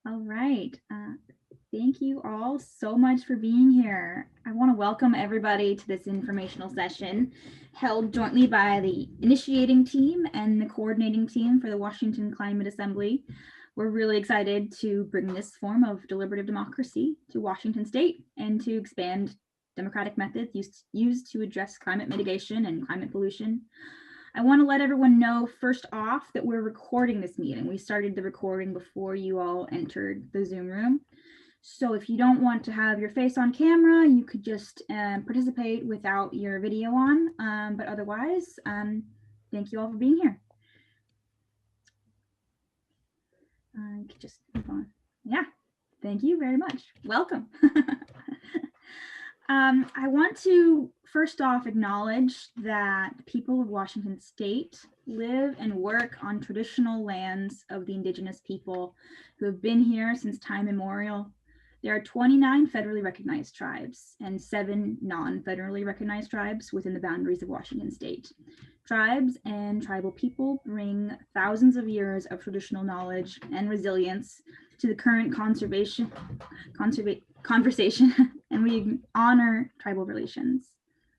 All right. Thank you all so much for being here. I want to welcome everybody to this informational session held jointly by the initiating team and the coordinating team for the Washington Climate Assembly. We're really excited to bring this form of deliberative democracy to Washington State and to expand democratic methods used to address climate mitigation and climate pollution. I want to let everyone know first off that we're recording this meeting. We started the recording before you all entered the Zoom room. So if you don't want to have your face on camera, you could just participate without your video on. But otherwise, thank you all for being here. I could just move on. Yeah, thank you very much. Welcome. I want to first off acknowledge that people of Washington State live and work on traditional lands of the indigenous people who have been here since time immemorial. There are 29 federally recognized tribes and 7 non-federally recognized tribes within the boundaries of Washington State. Tribes and tribal people bring thousands of years of traditional knowledge and resilience to the current conversation, and we honor tribal relations.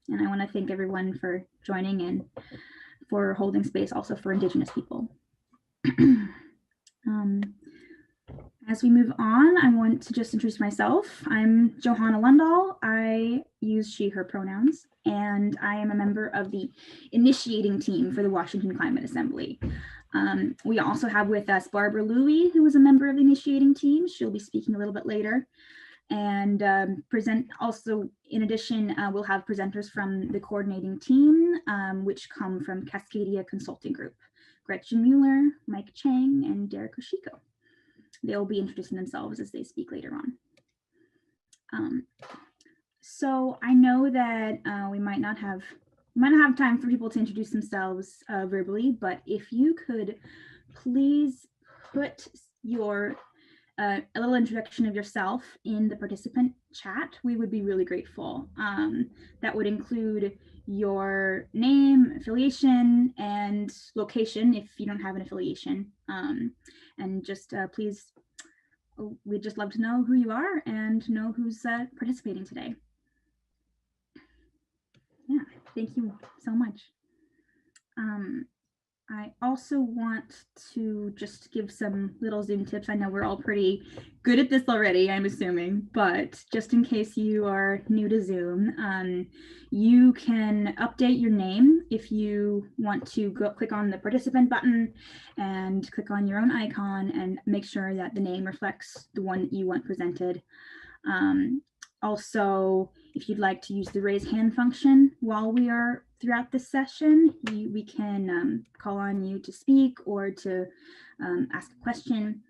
And I want to thank everyone for joining and for holding space also for Indigenous people. As we move on, I want to just introduce myself. I'm Johanna Lundahl. I use she, her pronouns, and I am a member of the initiating team for the Washington Climate Assembly. We also have with us Barbara Louie, who is a member of the initiating team. She'll be speaking a little bit later. And present also, in addition, we'll have presenters from the coordinating team, which come from Cascadia Consulting Group, Gretchen Mueller, Mike Chang, and Derek Oshiko. They'll be introducing themselves as they speak later on. So I know that we might not have time for people to introduce themselves verbally, but if you could please put your a little introduction of yourself in the participant chat, we would be really grateful. That would include your name, affiliation, and location if you don't have an affiliation. And just please, we'd just love to know who you are and know who's participating today. Yeah, thank you so much. I also want to just give some little Zoom tips. I know we're all pretty good at this already, I'm assuming, but just in case you are new to Zoom, you can update your name if you want to click on the participant button and click on your own icon and make sure that the name reflects the one that you want presented. Also, if you'd like to use the raise hand function while we are throughout this session, we can call on you to speak or to ask a question.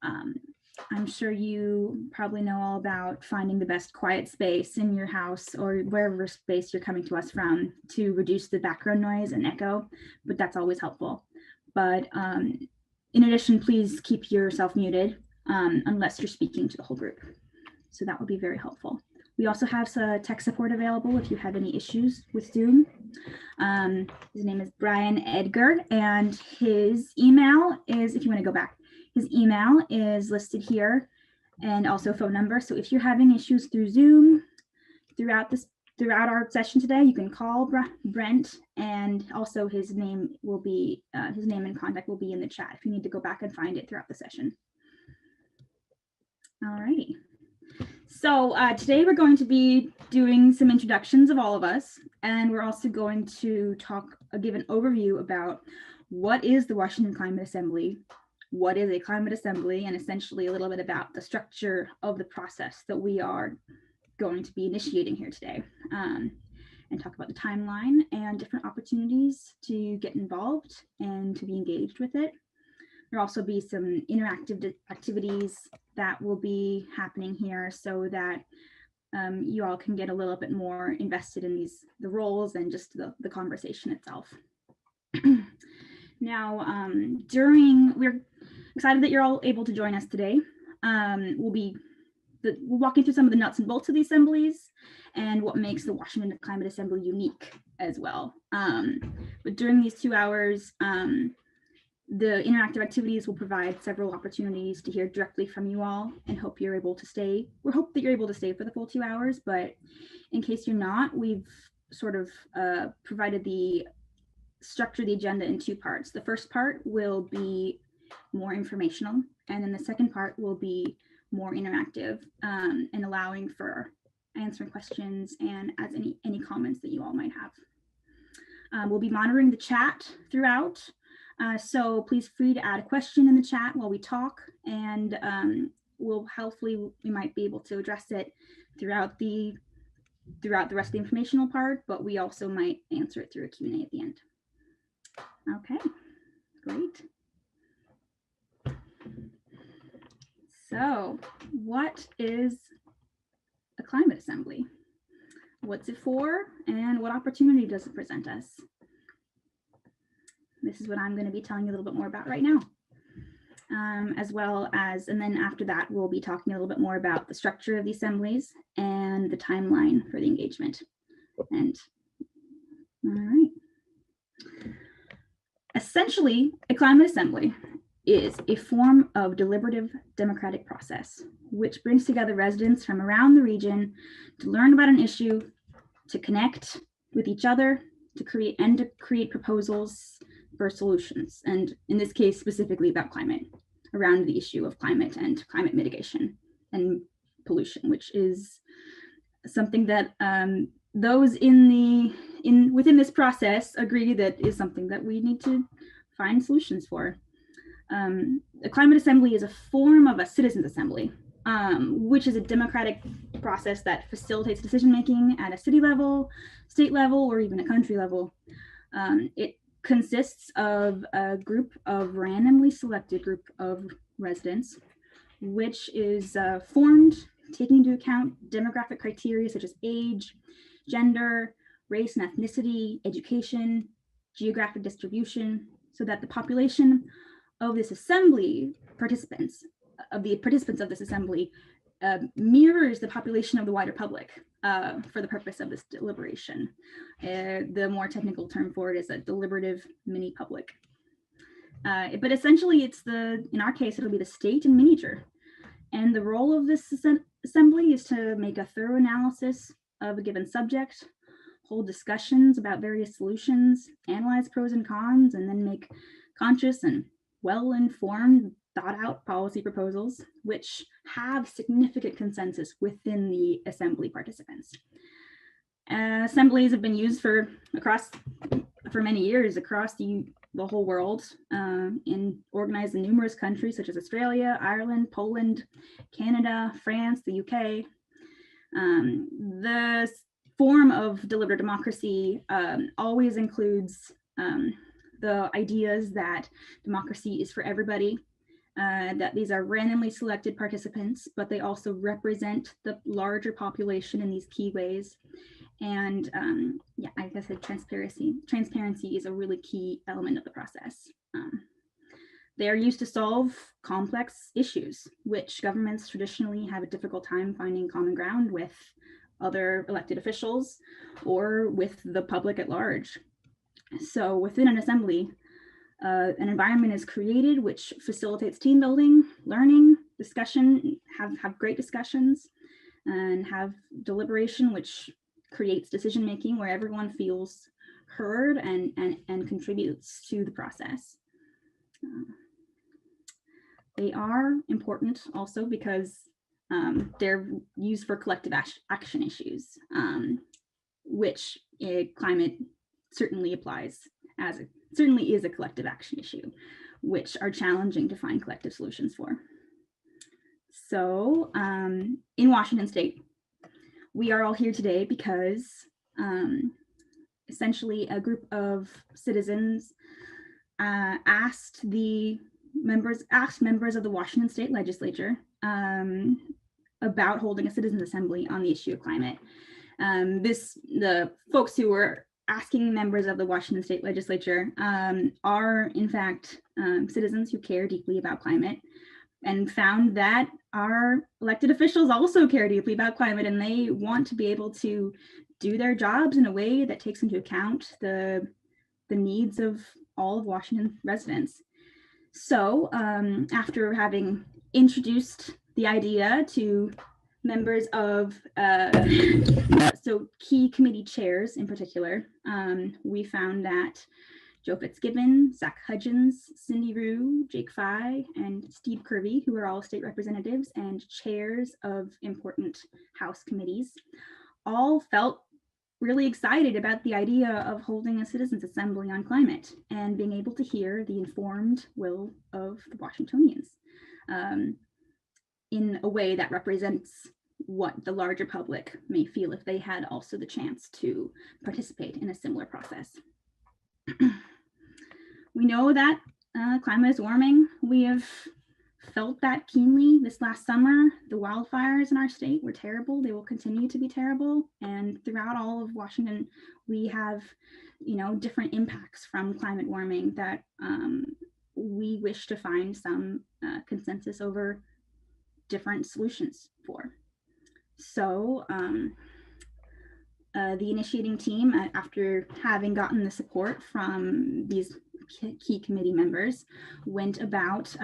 I'm sure you probably know all about finding the best quiet space in your house or wherever space you're coming to us from to reduce the background noise and echo, but that's always helpful. But in addition, please keep yourself muted unless you're speaking to the whole group. So that would be very helpful. We also have some tech support available if you have any issues with Zoom. His name is Brian Edgar, and his email is, if you want to go back, his email is listed here and also phone number. So if you're having issues through Zoom throughout our session today, you can call Brent, and also his name and contact will be in the chat if you need to go back and find it throughout the session. All righty. So today we're going to be doing some introductions of all of us, and we're also going to give an overview about what is the Washington Climate Assembly, what is a climate assembly, and essentially a little bit about the structure of the process that we are going to be initiating here today, and talk about the timeline and different opportunities to get involved and to be engaged with it. There'll also be some interactive activities that will be happening here so that you all can get a little bit more invested in the roles and just the conversation itself. Now, we're excited that you're all able to join us today. We'll walk you through some of the nuts and bolts of the assemblies and what makes the Washington Climate Assembly unique as well. But during these 2 hours, The interactive activities will provide several opportunities to hear directly from you all, and hope you're able to stay. We hope that you're able to stay for the full 2 hours, but in case you're not, we've sort of provided the structure the agenda in 2 parts. The first part will be more informational, and then the second part will be more interactive, and allowing for answering questions and as any comments that you all might have. We'll be monitoring the chat throughout, so please free to add a question in the chat while we talk, and we might be able to address it throughout the rest of the informational part, but we also might answer it through a Q&A at the end. Okay, great. So what is a climate assembly? What's it for, and what opportunity does it present us? This is what I'm going to be telling you a little bit more about right now. As well as, and then after that, we'll be talking a little bit more about the structure of the assemblies and the timeline for the engagement. And all right. Essentially, a climate assembly is a form of deliberative democratic process, which brings together residents from around the region to learn about an issue, to connect with each other, to create proposals for solutions, and in this case, specifically about climate, around the issue of climate and climate mitigation and pollution, which is something that those within this process agree that is something that we need to find solutions for. A climate assembly is a form of a citizens' assembly, which is a democratic process that facilitates decision-making at a city level, state level, or even a country level. It consists of a randomly selected group of residents, which is formed taking into account demographic criteria such as age, gender, race and ethnicity, education, geographic distribution, so that the population of this assembly participants of this assembly mirrors the population of the wider public for the purpose of this deliberation. The more technical term for it is a deliberative mini public. But essentially in our case, it'll be the state in miniature. And the role of this assembly is to make a thorough analysis of a given subject, hold discussions about various solutions, analyze pros and cons, and then make conscious and well-informed, thought-out policy proposals, which have significant consensus within the assembly participants. Assemblies have been used for many years across the whole world, organized in numerous countries such as Australia, Ireland, Poland, Canada, France, the UK. The form of deliberative democracy always includes the ideas that democracy is for everybody, that these are randomly selected participants, but they also represent the larger population in these key ways. And yeah, like I said, transparency is a really key element of the process. They are used to solve complex issues, which governments traditionally have a difficult time finding common ground with other elected officials or with the public at large. So within an assembly, an environment is created which facilitates team building, learning, discussion, have great discussions, and have deliberation, which creates decision making where everyone feels heard and contributes to the process. They are important also because they're used for collective action issues, which climate certainly is a collective action issue, which are challenging to find collective solutions for. So in Washington State, we are all here today because essentially a group of citizens asked members of the Washington State Legislature about holding a citizens assembly on the issue of climate. The folks who were asking members of the Washington State Legislature are in fact citizens who care deeply about climate, and found that our elected officials also care deeply about climate, and they want to be able to do their jobs in a way that takes into account the needs of all of Washington residents. So after having introduced the idea to members of so key committee chairs in particular, we found that Joe Fitzgibbon, Zach Hudgens, Cindy Rue, Jake Fye, and Steve Kirby, who are all state representatives and chairs of important House committees, all felt really excited about the idea of holding a citizens' assembly on climate and being able to hear the informed will of the Washingtonians in a way that represents what the larger public may feel if they had also the chance to participate in a similar process. We know that climate is warming. We have felt that keenly this last summer. The wildfires in our state were terrible. They will continue to be terrible. And throughout all of Washington, we have, different impacts from climate warming that we wish to find some consensus over different solutions for. So the initiating team, after having gotten the support from these key committee members, went about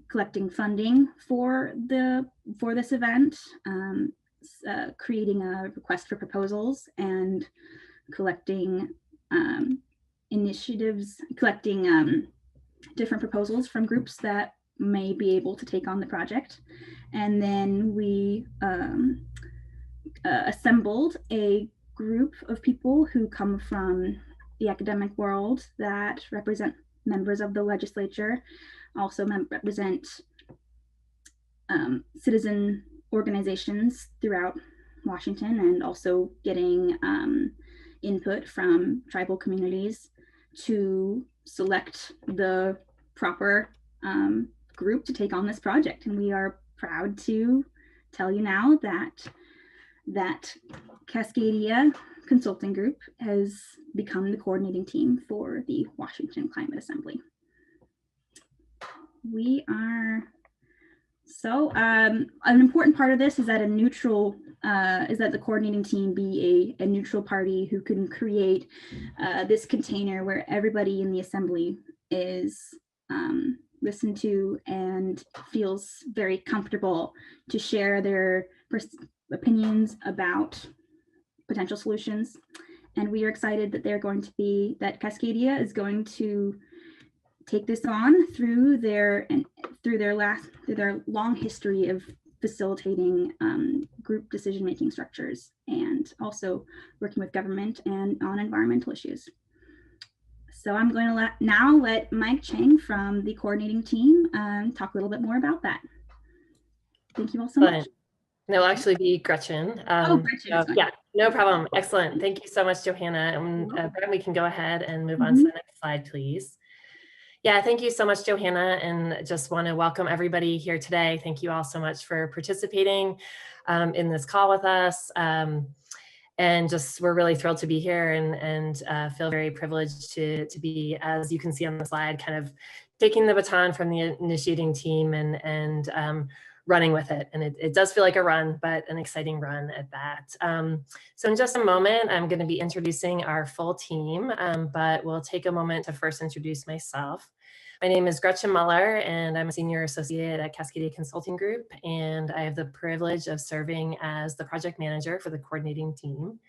collecting funding for this event, creating a request for proposals, and collecting different proposals from groups that may be able to take on the project. And then we assembled a group of people who come from the academic world that represent members of the legislature, also represent citizen organizations throughout Washington, and also getting input from tribal communities to select the proper group to take on this project. And we are proud to tell you now that Cascadia Consulting Group has become the coordinating team for the Washington Climate Assembly. An important part of this is that the coordinating team be a neutral party who can create this container where everybody in the assembly is listened to and feels very comfortable to share their opinions about potential solutions. And we are excited that that Cascadia is going to take this on through their long history of facilitating group decision-making structures, and also working with government and on environmental issues. So I'm going to now let Mike Chang from the coordinating team talk a little bit more about that. Thank you all so much. No, it'll actually be Gretchen. Gretchen. Yeah, no problem. Excellent. Thank you so much, Johanna. And Brett, we can go ahead and move on to the next slide, please. Yeah, thank you so much, Johanna, and just want to welcome everybody here today. Thank you all so much for participating in this call with us. And just we're really thrilled to be here and feel very privileged to be, as you can see on the slide, kind of taking the baton from the initiating team and running with it. And it does feel like a run, but an exciting run at that. So in just a moment, I'm going to be introducing our full team, but we'll take a moment to first introduce myself. My name is Gretchen Muller, and I'm a senior associate at Cascadia Consulting Group, and I have the privilege of serving as the project manager for the coordinating team.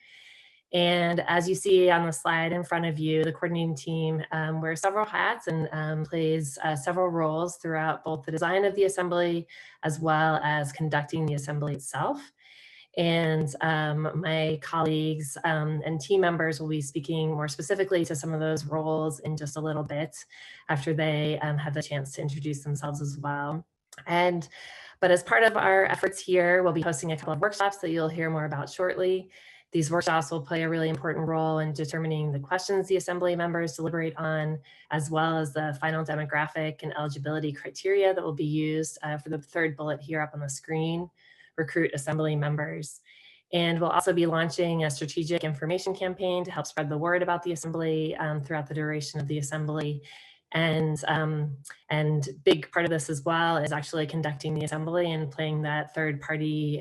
And as you see on the slide in front of you, the coordinating team wears several hats and plays several roles throughout both the design of the assembly as well as conducting the assembly itself. And my colleagues and team members will be speaking more specifically to some of those roles in just a little bit after they have the chance to introduce themselves as well. But as part of our efforts here, we'll be hosting a couple of workshops that you'll hear more about shortly. These workshops will play a really important role in determining the questions the assembly members deliberate on, as well as the final demographic and eligibility criteria that will be used for the third bullet here up on the screen, recruit assembly members. And we'll also be launching a strategic information campaign to help spread the word about the assembly throughout the duration of the assembly. And big part of this as well is actually conducting the assembly and playing that third party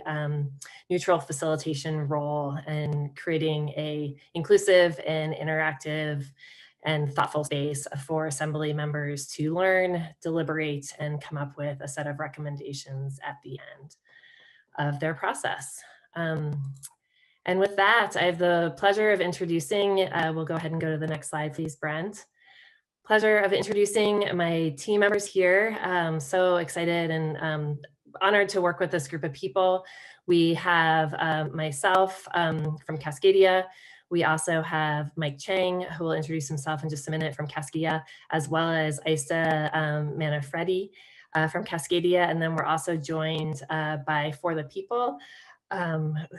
neutral facilitation role and creating a inclusive and interactive and thoughtful space for Assembly members to learn, deliberate, and come up with a set of recommendations at the end of their process. And with that, I have the pleasure of introducing, we'll go ahead and go to the next slide, please, Brent. Pleasure of introducing my team members here. So excited and honored to work with this group of people. We have myself from Cascadia. We also have Mike Chang, who will introduce himself in just a minute, from Cascadia, as well as Isa Manafredi from Cascadia. And then we're also joined by For the People,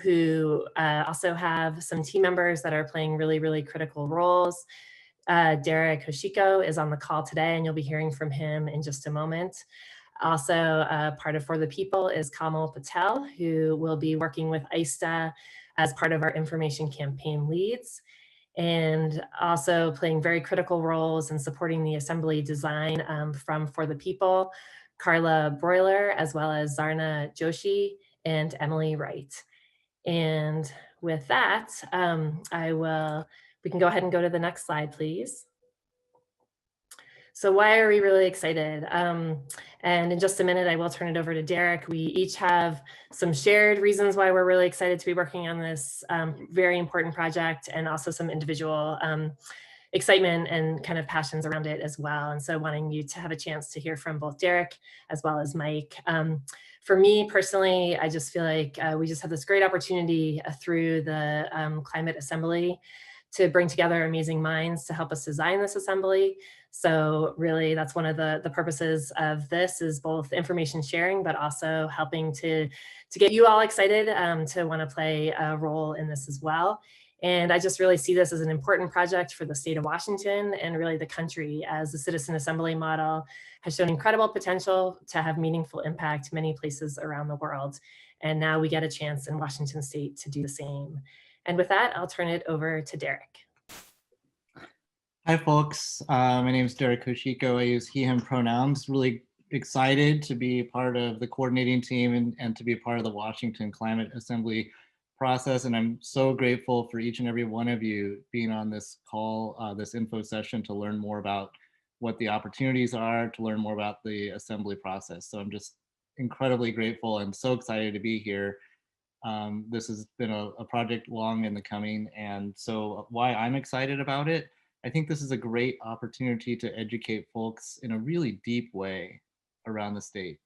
who also have some team members that are playing really, really critical roles. Derek Hoshiko is on the call today, and you'll be hearing from him in just a moment. Also, part of For the People is Kamal Patel, who will be working with ISTA as part of our information campaign leads, and also playing very critical roles in supporting the assembly design from For the People, Carla Broiler, as well as Zarna Joshi and Emily Wright. And with that, we can go ahead and go to the next slide, please. So why are we really excited? And in just a minute, I will turn it over to Derek. We each have some shared reasons why we're really excited to be working on this very important project, and also some individual excitement and kind of passions around it as well. And so wanting you to have a chance to hear from both Derek as well as Mike. For me personally, I just feel like we just have this great opportunity through the Climate Assembly to bring together amazing minds to help us design this assembly. So really, that's one of the purposes of this, is both information sharing, but also helping to get you all excited to want to play a role in this as well. And I just really see this as an important project for the state of Washington and really the country, as the citizen assembly model has shown incredible potential to have meaningful impact many places around the world. And now we get a chance in Washington state to do the same. And with that, I'll turn it over to Derek. Hi, folks. My name is Derek Hoshiko. I use he, him pronouns. Really excited to be part of the coordinating team and to be part of the Washington Climate Assembly process. And I'm so grateful for each and every one of you being on this call, this info session, to learn more about what the opportunities are, to learn more about the assembly process. So I'm just incredibly grateful and so excited to be here. This has been a project long in the coming. And so why I'm excited about it, I think this is a great opportunity to educate folks in a really deep way around the state.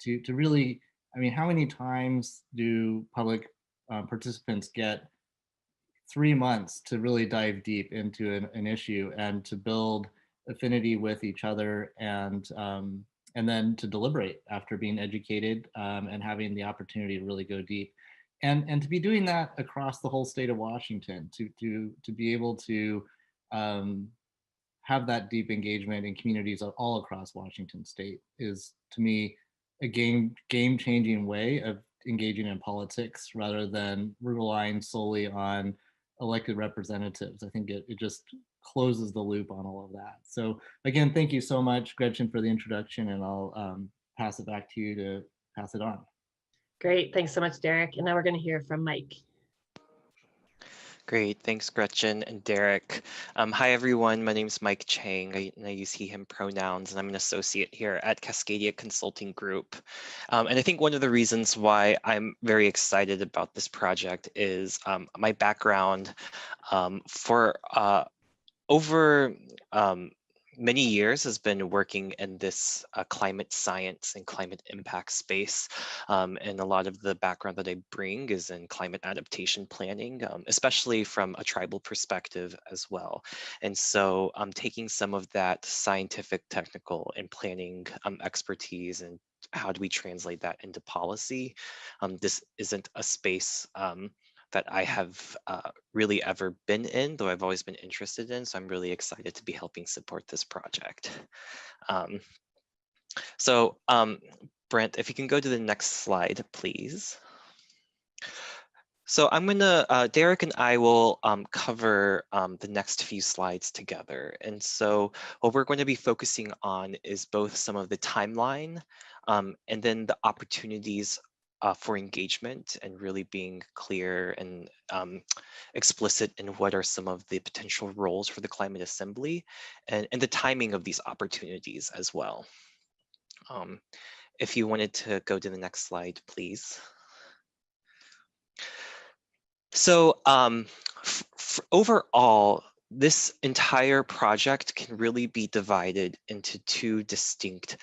To really, I mean, how many times do public participants get 3 months to really dive deep into an issue and to build affinity with each other, and then to deliberate after being educated and having the opportunity to really go deep, and to be doing that across the whole state of Washington, to be able to have that deep engagement in communities all across Washington state is, to me, a game-changing way of engaging in politics rather than relying solely on elected representatives. I think it just closes the loop on all of that. So again, thank you so much, Gretchen, for the introduction, and I'll pass it back to you to pass it on. Great, thanks so much, Derek. And now we're going to hear from Mike. Great, thanks Gretchen and Derek. Hi everyone, my name is Mike Chang. I use he, him pronouns, and I'm an associate here at Cascadia Consulting Group. And I think one of the reasons why I'm very excited about this project is my background for over many years has been working in this climate science and climate impact space. And a lot of the background that I bring is in climate adaptation planning, especially from a tribal perspective as well. And so I'm taking some of that scientific, technical, and planning expertise, and how do we translate that into policy? This isn't a space that I have really ever been in, though I've always been interested in. So I'm really excited to be helping support this project. Brent, if you can go to the next slide, please. So I'm gonna, Derek and I will cover the next few slides together. And so what we're going to be focusing on is both some of the timeline and then the opportunities for engagement and really being clear and explicit in what are some of the potential roles for the Climate Assembly and the timing of these opportunities as well. If you wanted to go to the next slide, please. So overall, this entire project can really be divided into two distinct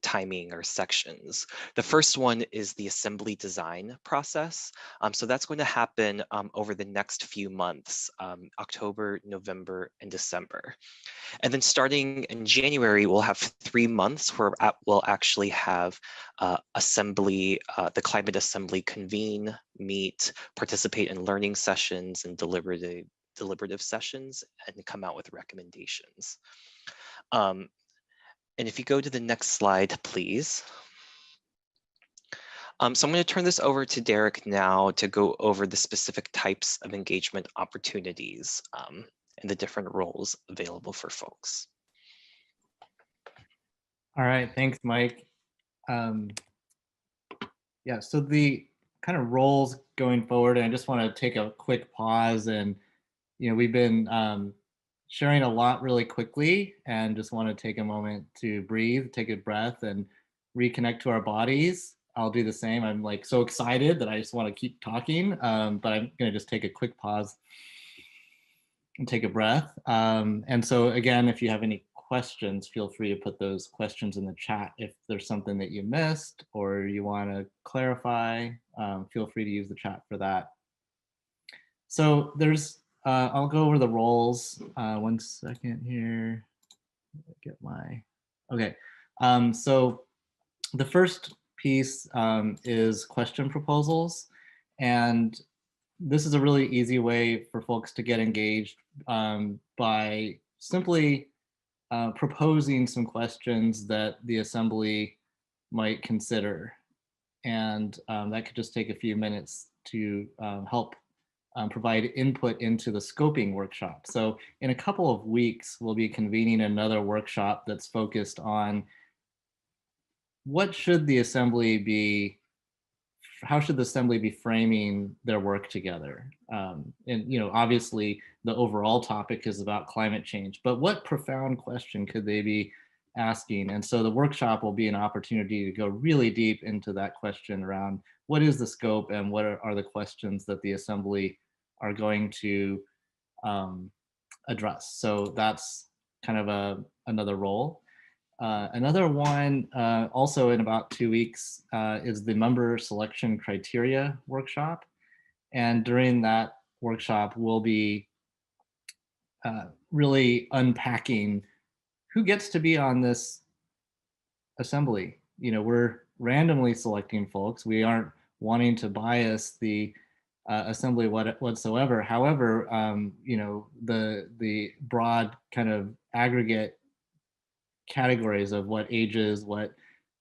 timing or sections. The first one is the assembly design process. So that's going to happen over the next few months, October, November, and December. And then starting in January, we'll have 3 months where we'll actually have assembly, the Climate Assembly convene, meet, participate in learning sessions and deliberative sessions, and come out with recommendations. And if you go to the next slide, please. So I'm going to turn this over to Derek now to go over the specific types of engagement opportunities and the different roles available for folks. All right, thanks, Mike. Yeah, so the kind of roles going forward, and I just want to take a quick pause, and we've been sharing a lot really quickly, and just want to take a moment to breathe, take a breath, and reconnect to our bodies. I'll do the same. I'm like so excited that I just want to keep talking, but I'm going to just take a quick pause and take a breath. And so again, if you have any questions, feel free to put those questions in the chat. If there's something that you missed or you want to clarify, feel free to use the chat for that. So I'll go over the roles. 1 second here. Get my, okay. So the first piece is question proposals. And this is a really easy way for folks to get engaged by simply proposing some questions that the assembly might consider. And that could just take a few minutes to help provide input into the scoping workshop. So in a couple of weeks, we'll be convening another workshop that's focused on what should the assembly be, how should the assembly be framing their work together? And obviously the overall topic is about climate change, but what profound question could they be asking? And so the workshop will be an opportunity to go really deep into that question around what is the scope and what are the questions that the assembly are going to address. So that's kind of another role. Another one, also in about 2 weeks, is the member selection criteria workshop. And during that workshop, we'll be really unpacking who gets to be on this assembly. We're randomly selecting folks. We aren't wanting to bias the assembly whatsoever. However, the broad kind of aggregate categories of what ages, what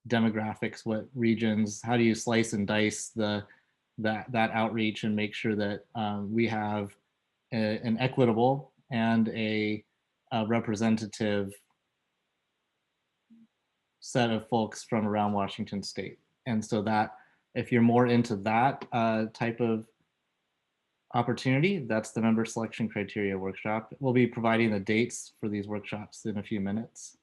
demographics, what regions, how do you slice and dice that outreach and make sure that we have an equitable and a representative set of folks from around Washington State. And so that if you're more into that type of opportunity, that's the member selection criteria workshop. We'll be providing the dates for these workshops in a few minutes.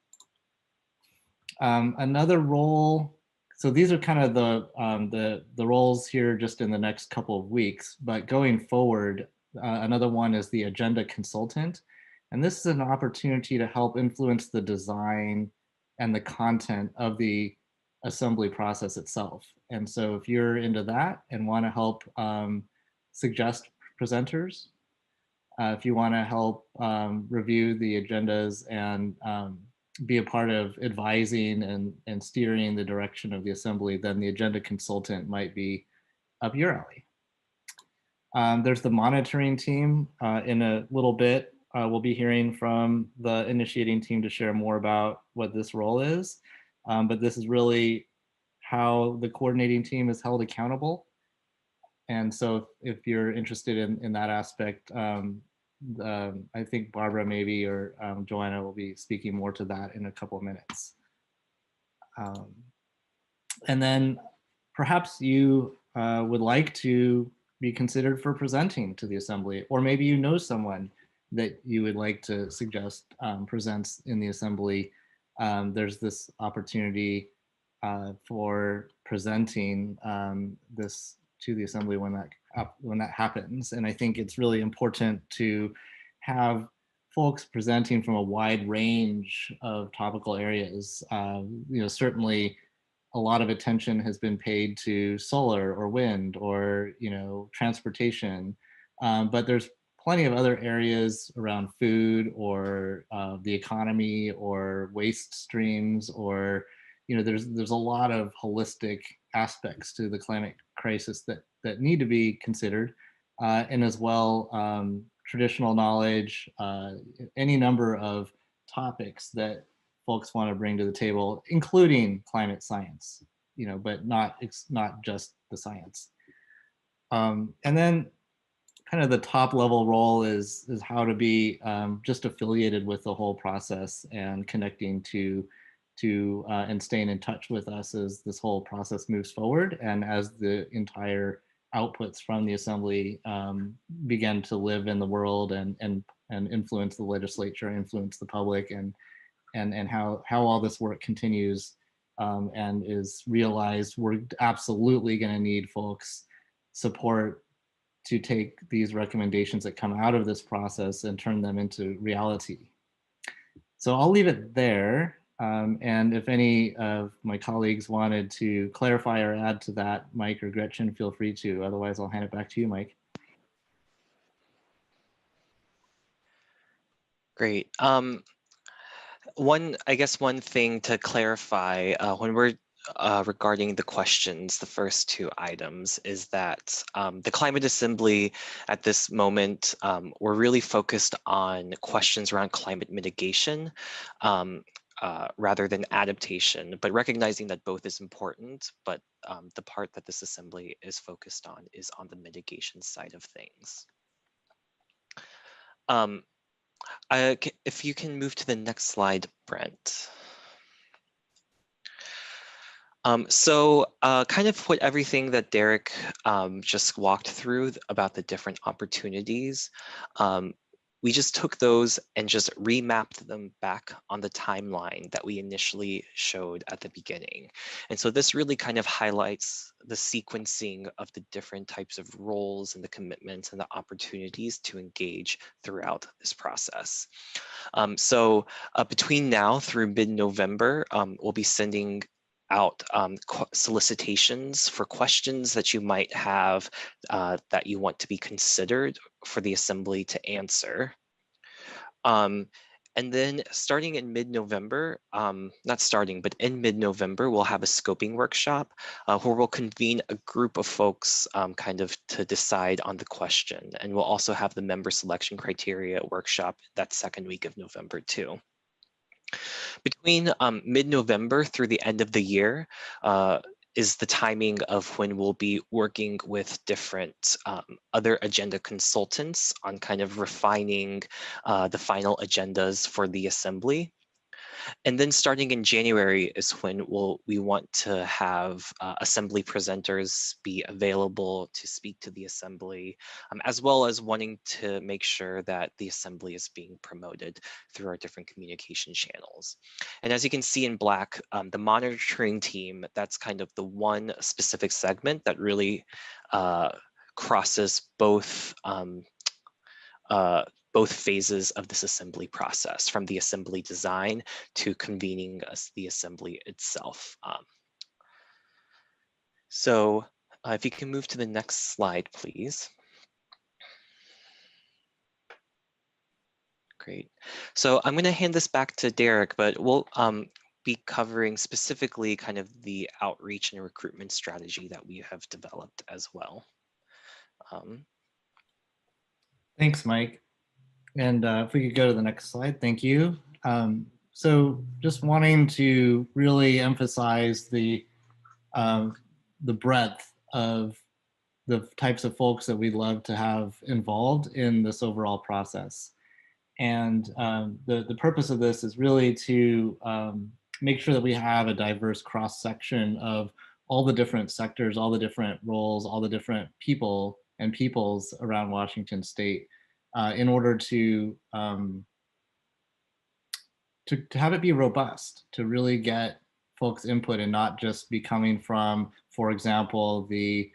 Another role, so these are kind of the roles here just in the next couple of weeks, but going forward, another one is the agenda consultant. And this is an opportunity to help influence the design and the content of the assembly process itself. And so if you're into that and want to help suggest presenters, if you want to help review the agendas and be a part of advising and steering the direction of the assembly, then the agenda consultant might be up your alley. There's the monitoring team. In a little bit, we'll be hearing from the initiating team to share more about what this role is. But this is really how the coordinating team is held accountable. And so if you're interested in that aspect, I think Barbara maybe or Joanna will be speaking more to that in a couple of minutes. And then perhaps you would like to be considered for presenting to the Assembly, or maybe you know someone that you would like to suggest presents in the Assembly. There's this opportunity for presenting this to the Assembly when that happens. And I think it's really important to have folks presenting from a wide range of topical areas. Certainly a lot of attention has been paid to solar or wind or transportation, but there's plenty of other areas around food or the economy or waste streams, or there's a lot of holistic aspects to the climate crisis that need to be considered, and as well traditional knowledge, any number of topics that folks want to bring to the table, including climate science, but it's not just the science. And then kind of the top level role is how to be just affiliated with the whole process and connecting to and staying in touch with us as this whole process moves forward, and as the entire outputs from the Assembly begin to live in the world and influence the legislature, influence the public, and how all this work continues and is realized. We're absolutely going to need folks' support to take these recommendations that come out of this process and turn them into reality. So I'll leave it there. And if any of my colleagues wanted to clarify or add to that, Mike or Gretchen, feel free to. Otherwise, I'll hand it back to you, Mike. Great. I guess one thing to clarify when we're regarding the questions, the first two items, is that the Climate Assembly at this moment, we're really focused on questions around climate mitigation rather than adaptation, but recognizing that both is important, but the part that this Assembly is focused on is on the mitigation side of things. If you can move to the next slide, Brent. So kind of put everything that Derek just walked through about the different opportunities. We just took those and just remapped them back on the timeline that we initially showed at the beginning. And so this really kind of highlights the sequencing of the different types of roles and the commitments and the opportunities to engage throughout this process. So between now through mid-November, we'll be sending out solicitations for questions that you might have that you want to be considered for the Assembly to answer. And then starting in mid-November, not starting, but in mid-November, we'll have a scoping workshop where we'll convene a group of folks kind of to decide on the question. And we'll also have the member selection criteria workshop that second week of November too. Between mid-November through the end of the year is the timing of when we'll be working with different other agenda consultants on kind of refining the final agendas for the Assembly. And then starting in January is when we want to have Assembly presenters be available to speak to the Assembly, as well as wanting to make sure that the Assembly is being promoted through our different communication channels. And as you can see in black, the monitoring team, that's kind of the one specific segment that really crosses both phases of this Assembly process, from the Assembly design to convening the Assembly itself. So if you can move to the next slide, please. Great. So I'm going to hand this back to Derek, but we'll be covering specifically kind of the outreach and recruitment strategy that we have developed as well. Thanks, Mike. And if we could go to the next slide, thank you. So just wanting to really emphasize the breadth of the types of folks that we'd love to have involved in this overall process. And the purpose of this is really to make sure that we have a diverse cross-section of all the different sectors, all the different roles, all the different people and peoples around Washington State in order to have it be robust, to really get folks' input and not just be coming from, for example, the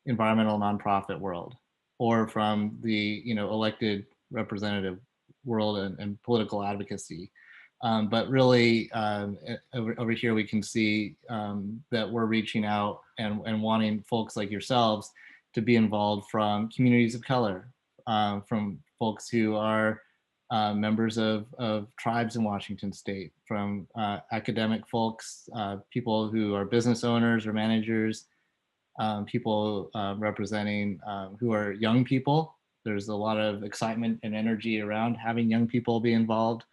environmental nonprofit world or from the elected representative world and political advocacy. But really, over here, we can see that we're reaching out and wanting folks like yourselves to be involved from communities of color, from folks who are members of tribes in Washington State, from academic folks, people who are business owners or managers, people representing who are young people. There's a lot of excitement and energy around having young people be involved,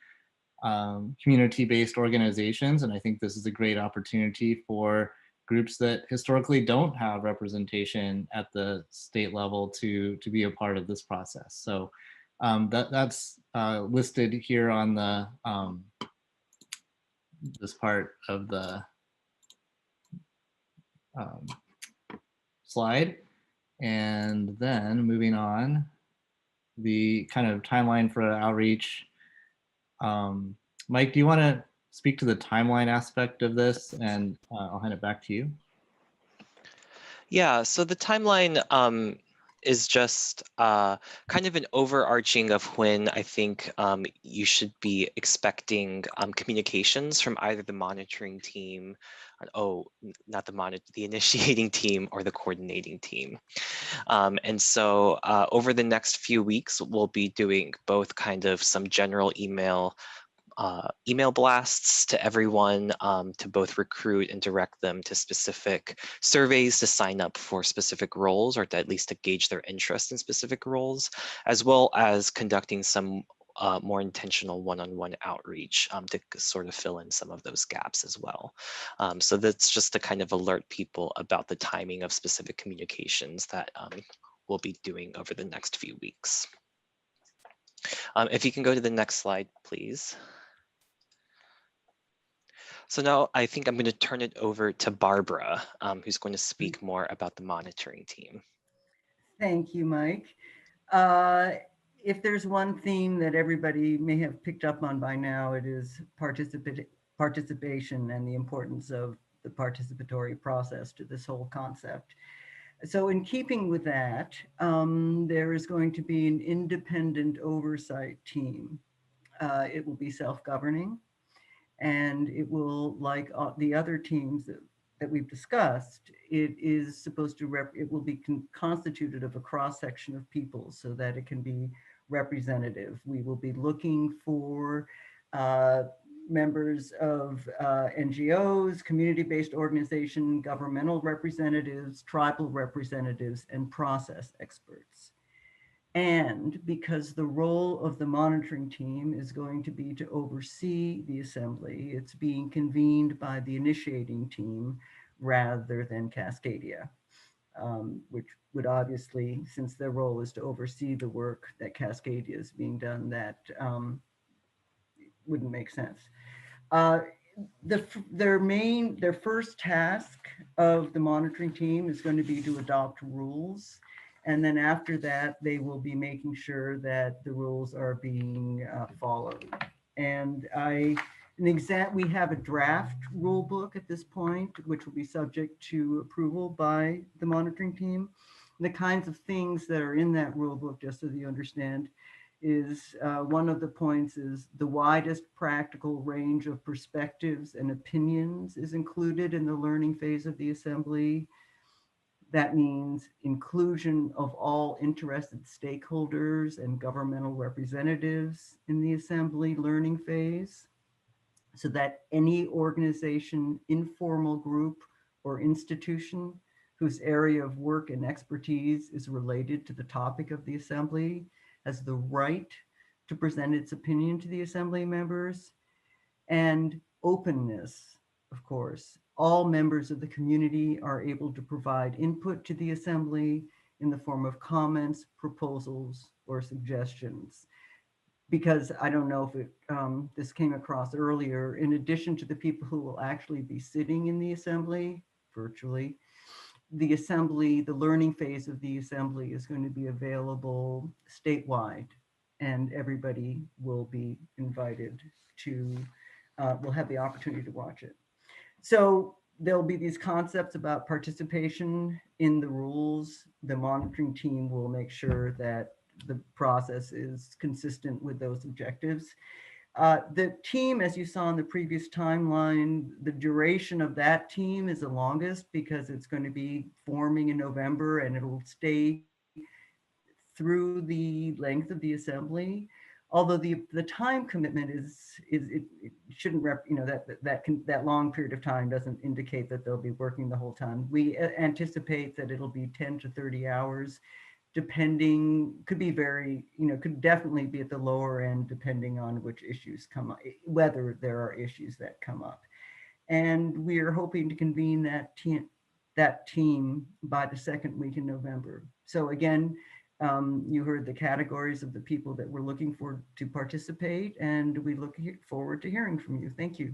community-based organizations. And I think this is a great opportunity for groups that historically don't have representation at the state level to be a part of this process. So that's listed here on the this part of the slide. And then moving on, the kind of timeline for outreach. Mike, do you want to speak to the timeline aspect of this? And I'll hand it back to you. Yeah, so the timeline is just kind of an overarching of when I think you should be expecting communications from either the monitoring team, not the initiating team or the coordinating team. And so over the next few weeks, we'll be doing both kind of some general email blasts to everyone to both recruit and direct them to specific surveys to sign up for specific roles, or to at least to gauge their interest in specific roles, as well as conducting some more intentional one-on-one outreach to sort of fill in some of those gaps as well. So that's just to kind of alert people about the timing of specific communications that we'll be doing over the next few weeks. If you can go to the next slide, please. So now I think I'm going to turn it over to Barbara, who's going to speak more about the monitoring team. Thank you, Mike. If there's one theme that everybody may have picked up on by now, it is participation and the importance of the participatory process to this whole concept. So in keeping with that, there is going to be an independent oversight team. It will be self-governing, and it will, like the other teams that we've discussed, it is supposed to, it will be constituted of a cross-section of people so that it can be representative. We will be looking for members of NGOs, community-based organization, governmental representatives, tribal representatives, and process experts. And because the role of the monitoring team is going to be to oversee the assembly, it's being convened by the initiating team rather than Cascadia, which would obviously, since their role is to oversee the work that Cascadia is being done, that wouldn't make sense. Their first task of the monitoring team is going to be to adopt rules. And then after that, they will be making sure that the rules are being followed. And we have a draft rule book at this point, which will be subject to approval by the monitoring team. And the kinds of things that are in that rule book, just so you understand, is one of the points is the widest practical range of perspectives and opinions is included in the learning phase of the assembly. That means inclusion of all interested stakeholders and governmental representatives in the assembly learning phase, so that any organization, informal group, or institution whose area of work and expertise is related to the topic of the assembly has the right to present its opinion to the assembly members. And openness, of course. All members of the community are able to provide input to the assembly in the form of comments, proposals, or suggestions. Because I don't know if this came across earlier, in addition to the people who will actually be sitting in the assembly virtually. The assembly, the learning phase of the assembly is going to be available statewide, and everybody will be invited to, will have the opportunity to watch it. So there'll be these concepts about participation in the rules. The monitoring team will make sure that the process is consistent with those objectives. The team, as you saw in the previous timeline, the duration of that team is the longest because it's going to be forming in November and it'll stay through the length of the assembly. Although the time commitment it shouldn't that long period of time doesn't indicate that they'll be working the whole time. We anticipate that it'll be 10 to 30 hours, depending, could be very, could definitely be at the lower end depending on which issues come up, whether there are issues that come up. And we are hoping to convene that team by the second week in November. So again, you heard the categories of the people that we're looking for to participate, and we look forward to hearing from you. Thank you.